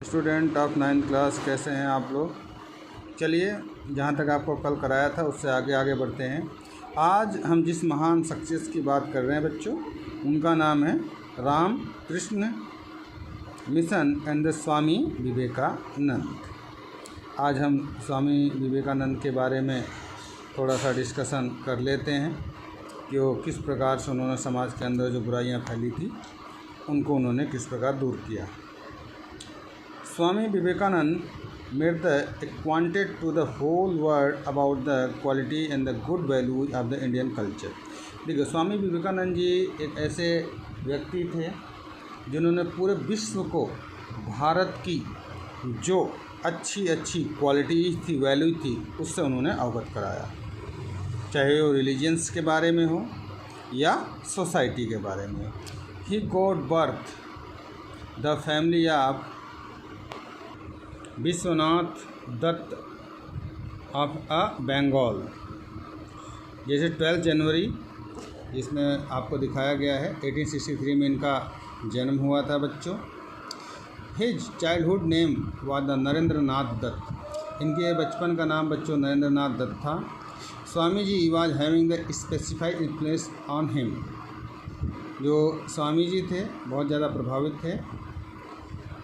Student of 9th class, कैसे हैं आप लोग। चलिए, जहाँ तक आपको कल कराया था उससे आगे बढ़ते हैं। आज हम जिस महान शख्सियत की बात कर रहे हैं बच्चों, उनका नाम है Ramakrishna mission and the Swami Vivekananda. आज हम स्वामी विवेकानंद के बारे में थोड़ा सा डिस्कशन कर लेते हैं कि वो किस प्रकार से उन्होंने समाज के अंदर जो बुराइयां फैली थी उनको उन्होंने किस प्रकार दूर किया। Swami Vivekananda made the acquainted to the whole world about the quality and the good value of the Indian culture। देखिए, स्वामी विवेकानंद जी एक ऐसे व्यक्ति थे जिन्होंने पूरे विश्व को भारत की जो अच्छी क्वालिटी थी, वैल्यू थी, उससे उन्होंने अवगत कराया। चाहे वो रिलीजियंस के बारे में हो या सोसाइटी के बारे में। He got birth the family of Vishwanath Datta of Bengal. जैसे 12 जनवरी इसमें आपको दिखाया गया है 1863 में इनका जन्म हुआ था बच्चों। His childhood name was the Narendra Nath Datta. इनके बचपन का नाम बच्चों नरेंद्र नाथ दत्त था। Swami ji was having the specified influence on him. जो स्वामी जी थे बहुत ज़्यादा प्रभावित थे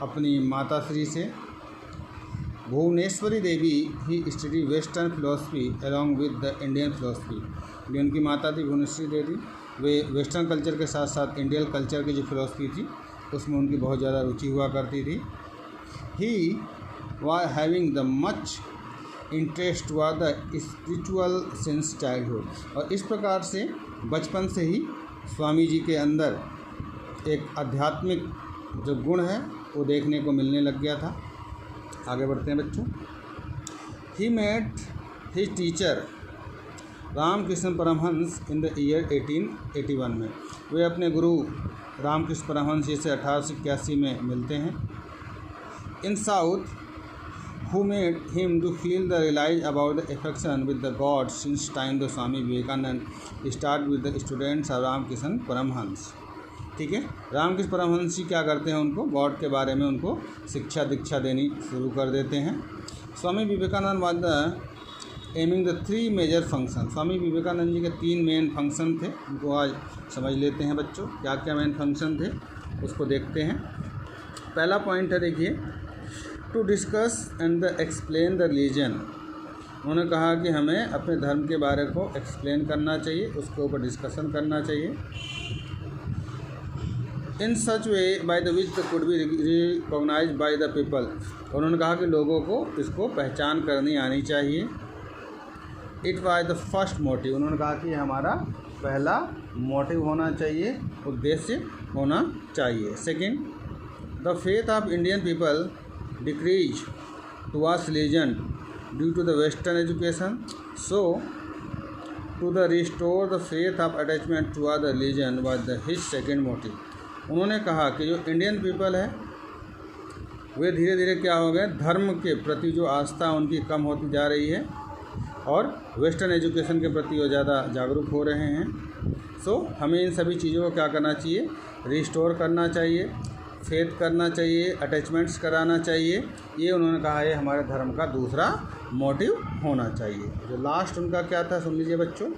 अपनी माता श्री से। Bhuvaneshwari Devi he study western philosophy along with the Indian philosophy. जो उनकी माता थी भुवनेश्वरी देवी, वे वेस्टर्न कल्चर के साथ साथ इंडियन कल्चर की जो फिलोसफी थी उसमें उनकी बहुत ज़्यादा रुचि हुआ करती थी। He was having the much interest हुआ द स्पिरिचुअल सिंस चाइल्डहुड। और इस प्रकार से बचपन से ही स्वामी जी के अंदर एक आध्यात्मिक जो गुण है वो देखने को मिलने लग गया था। आगे बढ़ते हैं बच्चों। He met his teacher Ramakrishna Paramahansa in the year 1881 में। वे अपने गुरु रामकृष्ण परमहंस जी से 1881 में मिलते हैं। इन south who made him to feel the realize about the affection with the God since time the Swami Vivekananda start with the students of Ramakrishna Paramahansa. ठीक है, रामकृष्ण परमहंस जी क्या करते हैं, उनको गॉड के बारे में उनको शिक्षा दीक्षा देनी शुरू कर देते हैं। Swami Vivekananda was the aiming the 3 major function. Swami Vivekananda ji के 3 मेन फंक्शन थे, उनको आज समझ लेते हैं बच्चों। क्या क्या मेन फंक्शन थे उसको देखते हैं। पहला पॉइंट है, देखिए, to discuss and the explain the religion. उन्होंने कहा कि हमें अपने धर्म के बारे को एक्सप्लेन करना चाहिए, उसके ऊपर डिस्कशन करना चाहिए। In such way by the which the could be recognise by the people. उन्होंने कहा कि लोगों को इसको पहचान करनी आनी चाहिए। It was the first motive. उन्होंने कहा कि हमारा पहला मोटिव होना चाहिए, उद्देश्य होना चाहिए। Second, the faith of Indian people decrease towards religion due to the western education, so to the restore the faith of attachment toward the religion was his second motive। उन्होंने कहा कि जो इंडियन पीपल है वे धीरे धीरे क्या हो गए, धर्म के प्रति जो आस्था उनकी कम होती जा रही है और वेस्टर्न एजुकेशन के प्रति वो ज़्यादा जागरूक हो रहे हैं। सो हमें इन सभी चीज़ों को क्या करना चाहिए, रिस्टोर करना चाहिए, फेथ करना चाहिए, अटैचमेंट्स कराना चाहिए। ये उन्होंने कहा है हमारे धर्म का दूसरा मोटिव होना चाहिए। जो लास्ट उनका क्या था सुन लीजिए बच्चों।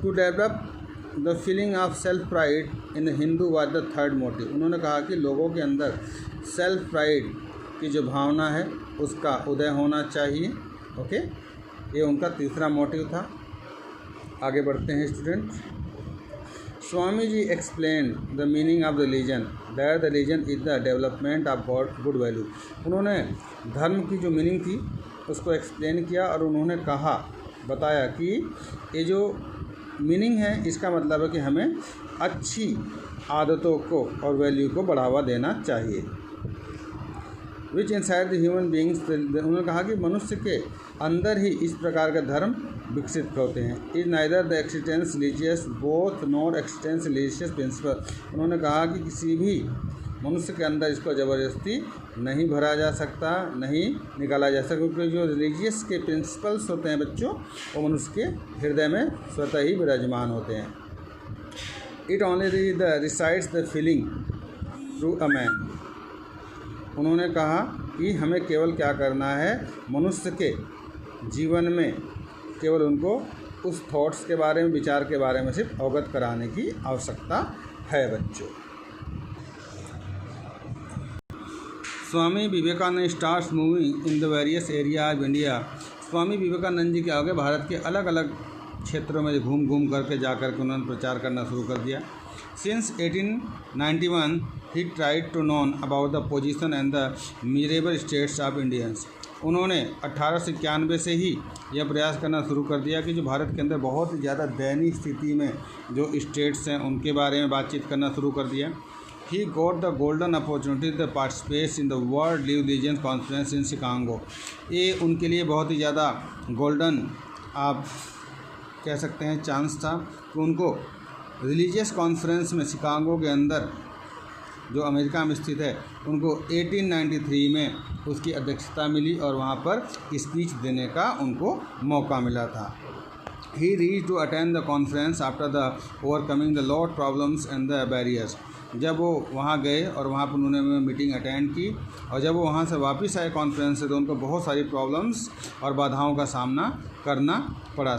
To develop the feeling of self pride in the Hindu was the third motive. उन्होंने कहा कि लोगों के अंदर सेल्फ प्राइड की जो भावना है उसका उदय होना चाहिए। ओके, ये उनका तीसरा मोटिव था। आगे बढ़ते हैं student. Swami ji explain the meaning of religion that the religion is the development of good value. उन्होंने धर्म की जो मीनिंग थी उसको एक्सप्लेन किया और उन्होंने कहा, बताया कि ये जो मीनिंग है इसका मतलब है कि हमें अच्छी आदतों को और वैल्यू को बढ़ावा देना चाहिए। विच इनसाइड द ह्यूमन बींग्स। उन्होंने कहा कि मनुष्य के अंदर ही इस प्रकार के धर्म विकसित होते हैं। Is neither the extents religious both not extents religious principle. उन्होंने कहा कि किसी भी मनुष्य के अंदर इसको ज़बरदस्ती नहीं भरा जा सकता, नहीं निकाला जा सकता, क्योंकि जो रिलीजियस के प्रिंसिपल्स होते हैं बच्चों वो मनुष्य के हृदय में स्वतः ही विराजमान होते हैं। It only resides the feeling through a man. उन्होंने कहा कि हमें केवल क्या करना है, मनुष्य के जीवन में केवल उनको उस थॉट्स के बारे में, विचार के बारे में सिर्फ अवगत कराने की आवश्यकता है बच्चों। Swami Vivekananda starts moving in the various area of India. Swami Vivekananda ji के आगे भारत के अलग अलग क्षेत्रों में घूम घूम करके जा कर के उन्होंने प्रचार करना शुरू कर दिया। Since 1891 he tried to known about the position and the miserable states of Indians. उन्होंने 1891 से ही यह प्रयास करना शुरू कर दिया कि जो भारत के अंदर बहुत ही ज़्यादा दयनीय स्थिति में जो स्टेट्स हैं उनके बारे में बातचीत करना शुरू कर दिया। He got the golden opportunity to participate in the World Religion Conference in Chicago। ये उनके लिए बहुत ही ज़्यादा गोल्डन, आप कह सकते हैं, चांस था कि उनको रिलीजियस कॉन्फ्रेंस में शिकागो के अंदर जो अमेरिका में स्थित है, उनको 1893 में उसकी अध्यक्षता मिली और वहाँ पर स्पीच देने का उनको मौका मिला था। He reached to attend the conference after the overcoming the lot problems and the barriers। जब वो वहाँ गए और वहाँ पर उन्होंने मीटिंग अटेंड की और जब वो वहाँ से वापस आए कॉन्फ्रेंस से, तो उनको बहुत सारी प्रॉब्लम्स और बाधाओं का सामना करना पड़ा।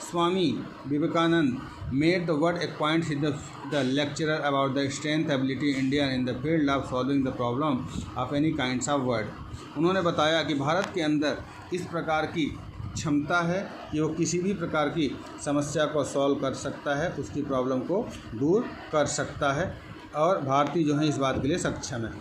Swami Vivekananda made the word a point with the lecturer about the strength ability India in the field of solving the problem of any kinds of word। उन्होंने बताया कि भारत के अंदर इस प्रकार की क्षमता है कि वो किसी भी प्रकार की समस्या को सॉल्व कर सकता है, उसकी प्रॉब्लम को दूर कर सकता है, और भारतीय जो हैं इस बात के लिए सक्षम है।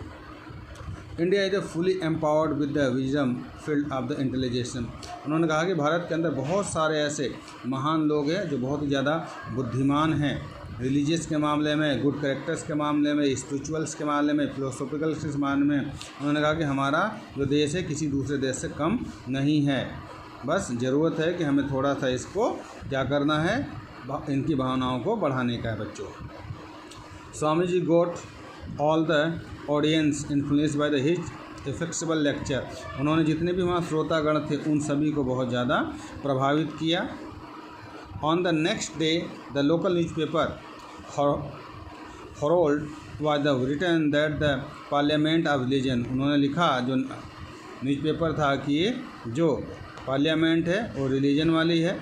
India is fully empowered with the wisdom field of the intelligence. उन्होंने कहा कि भारत के अंदर बहुत सारे ऐसे महान लोग हैं जो बहुत ही ज़्यादा बुद्धिमान हैं, रिलीजियस के मामले में, गुड कैरेक्टर्स के मामले में, स्पिरिचुअल्स के मामले में, फिलोसॉफिकल के मामले में। उन्होंने कहा कि हमारा जो देश है किसी दूसरे देश से कम नहीं है, बस ज़रूरत है कि हमें थोड़ा सा इसको क्या करना है, इनकी भावनाओं को बढ़ाने का है बच्चों। Swami ji got all the audience influenced by the his inflexible lecture. उन्होंने जितने भी वहाँ श्रोतागण थे उन सभी को बहुत ज़्यादा प्रभावित किया। On the next day the local newspaper Herald was the written that the parliament of religion. उन्होंने लिखा, जो न्यूज़पेपर था, कि ये जो पार्लियामेंट है वो रिलीजन वाली है।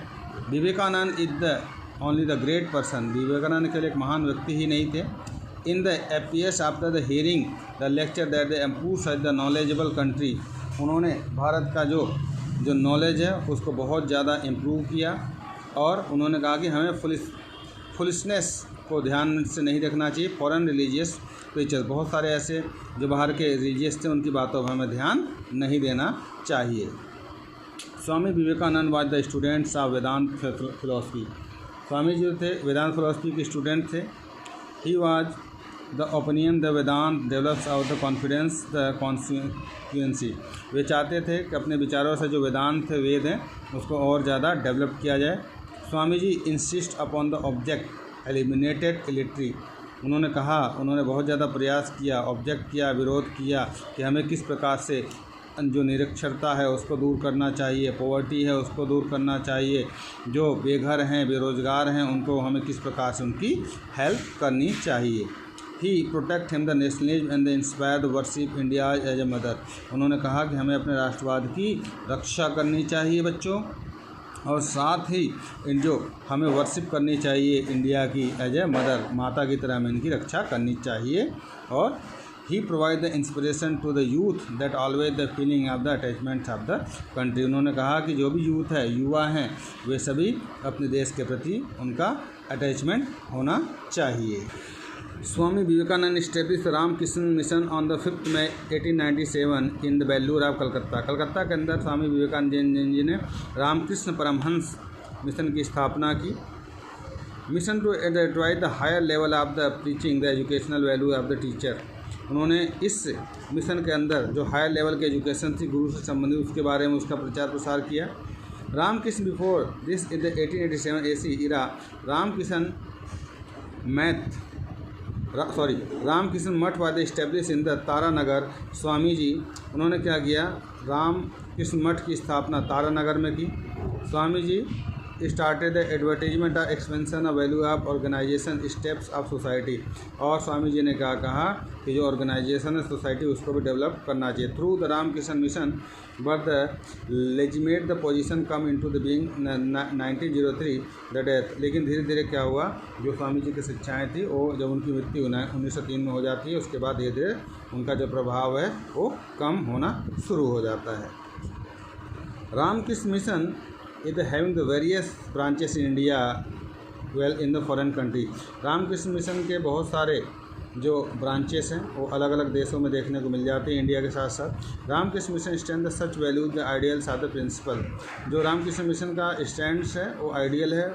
Vivekananda is the only the great person. Vivekananda के लिए एक महान व्यक्ति ही नहीं थे। In the APS after the hearing the lecture that the improve such the knowledgeable country. उन्होंने भारत का जो नॉलेज है उसको बहुत ज़्यादा इम्प्रूव किया, और उन्होंने कहा कि हमें फुलिशनेस को ध्यान से नहीं रखना चाहिए। फॉरेन रिलीजियस प्रीचर्स, बहुत सारे ऐसे जो बाहर के रिलीजियस थे उनकी बातों पर हमें ध्यान नहीं देना चाहिए। Swami Vivekananda was the students of Vedanta philosophy. Swami ji थे वेदांत फिलोसफी के स्टूडेंट थे। He was the opinion the Vedanta develops out the confidence the consequence. वे चाहते थे कि अपने विचारों से जो वेदांत वेद हैं उसको और ज़्यादा डेवलप किया जाए। Swami ji insist upon the object eliminated illiteracy. उन्होंने कहा, उन्होंने बहुत ज़्यादा प्रयास किया, ऑब्जेक्ट किया, विरोध किया कि हमें किस प्रकार से जो निरक्षरता है उसको दूर करना चाहिए, पॉवर्टी है उसको दूर करना चाहिए, जो बेघर हैं, बेरोज़गार हैं, उनको हमें किस प्रकार से उनकी हेल्प करनी चाहिए। He protect him the nationalism and the inspired worship India as a mother. उन्होंने कहा कि हमें अपने राष्ट्रवाद की रक्षा करनी चाहिए बच्चों, और साथ ही जो हमें वर्शिप करनी चाहिए इंडिया की एज ए मदर, माता की तरह हमें इनकी रक्षा करनी चाहिए। और he provide the inspiration to the youth that always the feeling of the attachment of the country. उन्होंने कहा कि जो भी यूथ है, युवा हैं, वे सभी अपने देश के प्रति उनका अटैचमेंट होना चाहिए। Swami Vivekananda establish Ramakrishna mission on the 5 May 1897 in the Belur of Calcutta. Calcutta के अंदर स्वामी विवेकानंद जी ने रामकृष्ण परमहंस मिशन की स्थापना की। Mission to advise the higher level of the preaching the educational value of the teacher. उन्होंने इस मिशन के अंदर जो हायर लेवल की एजुकेशन थी गुरु से संबंधित, उसके बारे में उसका प्रचार प्रसार किया। Ramakrishna before this in the 1887 AC era Ramakrishna Math was establish in the Taranagar. Swami ji उन्होंने क्या किया, रामकृष्ण मठ की स्थापना तारानगर में की। Swami ji started the advertisement of expansion of value of organization steps of society। और स्वामी जी ने क्या कहा कि जो ऑर्गेनाइजेशन है सोसाइटी उसको भी डेवलप करना चाहिए। Through the Ramakrishna mission but the legitimate the position come into the being 1903 the death. लेकिन धीरे धीरे क्या हुआ, जो स्वामी जी की शिक्षाएं थी वो जब उनकी मृत्यु 1903 में हो जाती है, उसके बाद धीरे धीरे उनका जो प्रभाव है वो कम होना शुरू हो जाता है। Ramakrishna Mission is having the various branches in India well in the foreign country। Ramakrishna Mission के बहुत सारे जो ब्रांचेस हैं वो अलग अलग देशों में देखने को मिल जाते हैं इंडिया के साथ साथ। Ramakrishna Mission stand such values the ideals are the principle. जो रामकृष्ण मिशन का स्टैंड्स है वो आइडियल है,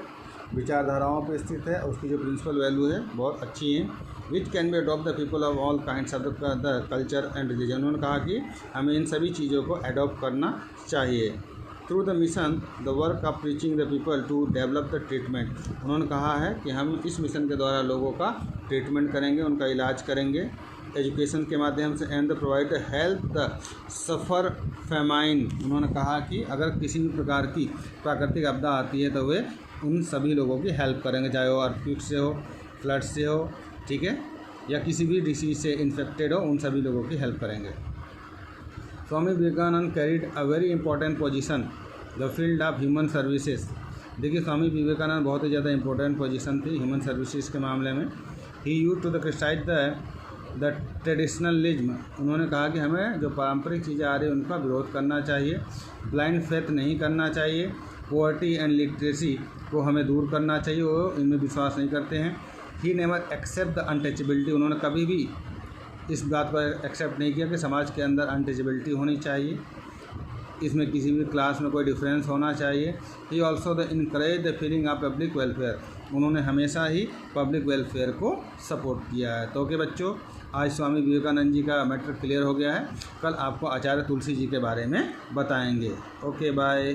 विचारधाराओं पर स्थित है, उसकी जो प्रिंसिपल वैल्यू है बहुत अच्छी है। Which can be adopt the people of all kinds of the culture and religion. उन्होंने कहा कि हमें इन सभी चीज़ों को अडॉप्ट करना चाहिए। Through the mission the work of teaching the people to develop the treatment. उन्होंने कहा है कि हम इस मिशन के द्वारा लोगों का ट्रीटमेंट करेंगे, उनका इलाज करेंगे एजुकेशन के माध्यम से। And the provide help the suffer famine. उन्होंने कहा कि अगर किसी भी प्रकार की प्राकृतिक आपदा आती है तो वे उन सभी लोगों की हेल्प करेंगे, चाहे वो अर्थक्वेक से हो, फ्लड से हो, ठीक है, या किसी भी डिसीज से इन्फेक्टेड हो, उन सभी लोगों की हेल्प करेंगे। Swami Vivekananda carried a very important position the field of human services. देखिए स्वामी विवेकानंद बहुत ही ज़्यादा इंपॉर्टेंट पोजीशन थी ह्यूमन सर्विसेज के मामले में। He used to the criticise the traditionalism. उन्होंने कहा कि हमें जो पारंपरिक चीज़ें आ रही हैं उनका विरोध करना चाहिए, ब्लाइंड फेथ नहीं करना चाहिए, पॉवर्टी एंड लिटरेसी को हमें दूर करना चाहिए, वो इनमें विश्वास नहीं करते हैं। He never accept the untouchability. उन्होंने कभी भी इस बात को एक्सेप्ट नहीं किया कि समाज के अंदर अनटचेबिलिटी होनी चाहिए, इसमें किसी भी क्लास में कोई डिफरेंस होना चाहिए। He also the encourage the feeling of public welfare. उन्होंने हमेशा ही पब्लिक वेलफेयर को सपोर्ट किया है। तो ओके बच्चों, आज स्वामी विवेकानंद जी का मैटर क्लियर हो गया है। कल आपको आचार्य तुलसी जी के बारे में बताएंगे। Okay bye.